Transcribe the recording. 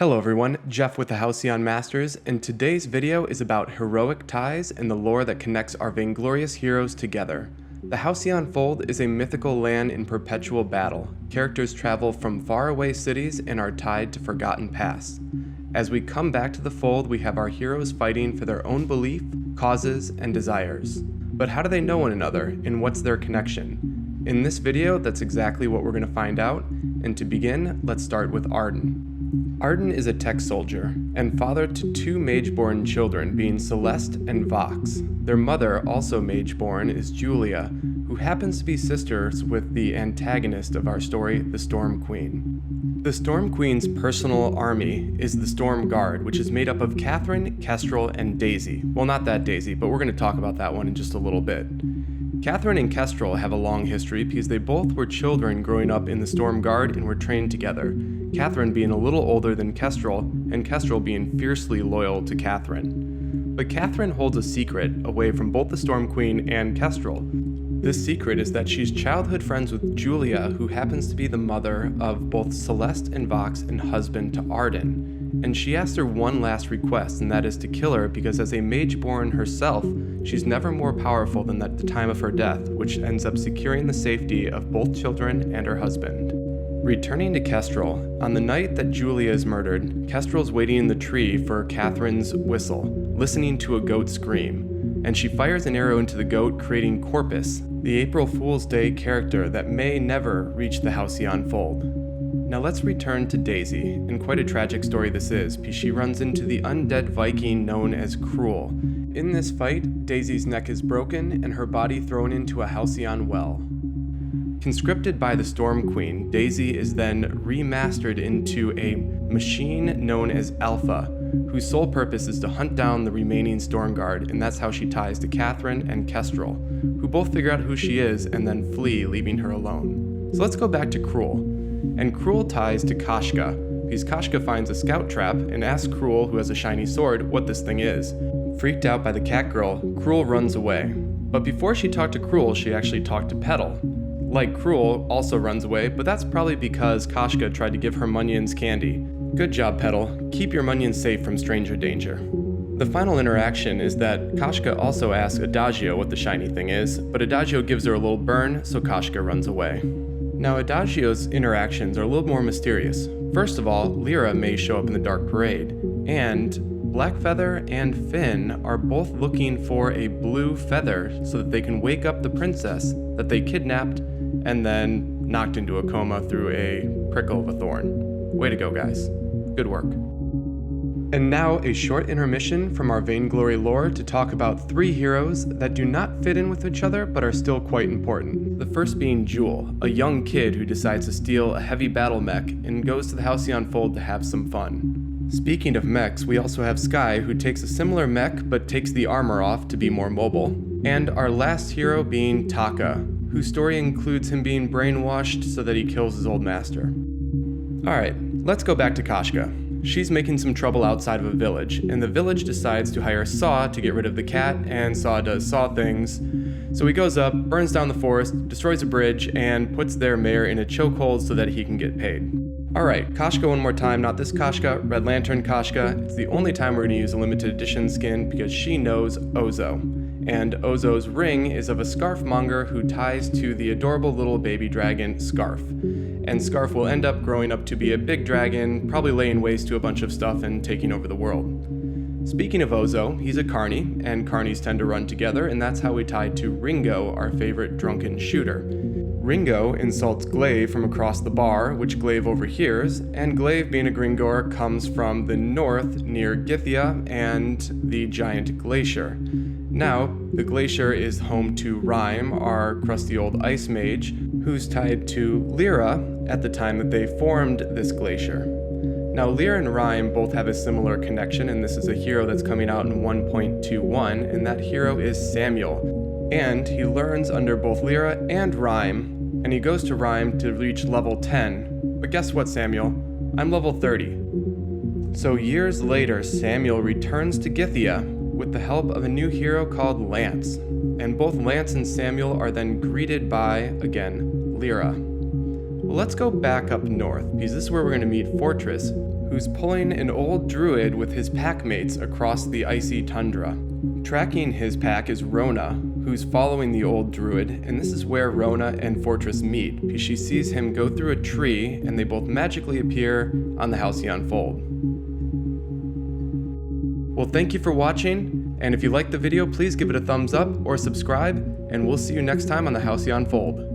Hello everyone, Jeff with the Halcyon Masters, and today's video is about heroic ties and the lore that connects our vainglorious heroes together. The Halcyon Fold is a mythical land in perpetual battle. Characters travel from faraway cities and are tied to forgotten pasts. As we come back to the Fold, we have our heroes fighting for their own belief, causes, and desires. But how do they know one another, and what's their connection? In this video, that's exactly what we're going to find out, and to begin, let's start with Arden. Arden is a tech soldier, and father to two mage-born children, being Celeste and Vox. Their mother, also mage-born, is Julia, who happens to be sisters with the antagonist of our story, the Storm Queen. The Storm Queen's personal army is the Storm Guard, which is made up of Catherine, Kestrel, and Daisy. Well, not that Daisy, but we're going to talk about that one in just a little bit. Catherine and Kestrel have a long history because they both were children growing up in the Storm Guard and were trained together, Catherine being a little older than Kestrel, and Kestrel being fiercely loyal to Catherine. But Catherine holds a secret away from both the Storm Queen and Kestrel. This secret is that she's childhood friends with Julia, who happens to be the mother of both Celeste and Vox and husband to Arden. And she asks her one last request, and that is to kill her because as a mage-born herself, she's never more powerful than at the time of her death, which ends up securing the safety of both children and her husband. Returning to Kestrel, on the night that Julia is murdered, Kestrel's waiting in the tree for Catherine's whistle, listening to a goat scream, and she fires an arrow into the goat, creating Corpus, the April Fool's Day character that may never reach the Halcyon Fold. Now let's return to Daisy, and quite a tragic story this is, because she runs into the undead Viking known as Cruel. In this fight, Daisy's neck is broken and her body thrown into a Halcyon well. Conscripted by the Storm Queen, Daisy is then remastered into a machine known as Alpha, whose sole purpose is to hunt down the remaining Storm Guard, and that's how she ties to Catherine and Kestrel, who both figure out who she is and then flee, leaving her alone. So let's go back to Cruel. And Cruel ties to Kashka, because Kashka finds a scout trap and asks Cruel, who has a shiny sword, what this thing is. Freaked out by the cat girl, Cruel runs away. But before she talked to Cruel, she actually talked to Petal. Like Cruel, also runs away, but that's probably because Kashka tried to give her Munions candy. Good job, Petal. Keep your Munions safe from stranger danger. The final interaction is that Kashka also asks Adagio what the shiny thing is, but Adagio gives her a little burn, so Kashka runs away. Now, Adagio's interactions are a little more mysterious. First of all, Lyra may show up in the Dark Parade, and Blackfeather and Finn are both looking for a blue feather so that they can wake up the princess that they kidnapped and then knocked into a coma through a prickle of a thorn. Way to go, guys. Good work. And now a short intermission from our Vainglory lore to talk about three heroes that do not fit in with each other but are still quite important. The first being Jewel, a young kid who decides to steal a heavy battle mech and goes to the Halcyon Fold to have some fun. Speaking of mechs, we also have Sky, who takes a similar mech but takes the armor off to be more mobile. And our last hero being Taka, whose story includes him being brainwashed so that he kills his old master. Alright, let's go back to Kashka. She's making some trouble outside of a village, and the village decides to hire Saw to get rid of the cat, and Saw does Saw things. So he goes up, burns down the forest, destroys a bridge, and puts their mayor in a chokehold so that he can get paid. Alright, Kashka one more time, not this Kashka, Red Lantern Kashka. It's the only time we're going to use a limited edition skin because she knows Ozo. And Ozo's ring is of a scarf monger who ties to the adorable little baby dragon, Scarf. And Scarf will end up growing up to be a big dragon, probably laying waste to a bunch of stuff and taking over the world. Speaking of Ozo, he's a carny, and carnies tend to run together, and that's how we tie to Ringo, our favorite drunken shooter. Ringo insults Glaive from across the bar, which Glaive overhears, and Glaive, being a Gringor, comes from the north near Githia and the giant glacier. Now, the glacier is home to Rhyme, our crusty old ice mage, who's tied to Lyra at the time that they formed this glacier. Now, Lyra and Rhyme both have a similar connection, and this is a hero that's coming out in 1.21, and that hero is Samuel. And he learns under both Lyra and Rhyme, and he goes to Rhyme to reach level 10. But guess what, Samuel? I'm level 30. So years later, Samuel returns to Githia with the help of a new hero called Lance. And both Lance and Samuel are then greeted by, again, Lyra. Well, let's go back up north, because this is where we're going to meet Fortress, who's pulling an old druid with his pack mates across the icy tundra. Tracking his pack is Rona, who's following the old druid, and this is where Rona and Fortress meet, because she sees him go through a tree and they both magically appear on the Halcyon Fold. Well, thank you for watching, and if you liked the video, please give it a thumbs up or subscribe, and we'll see you next time on the Halcyon Fold.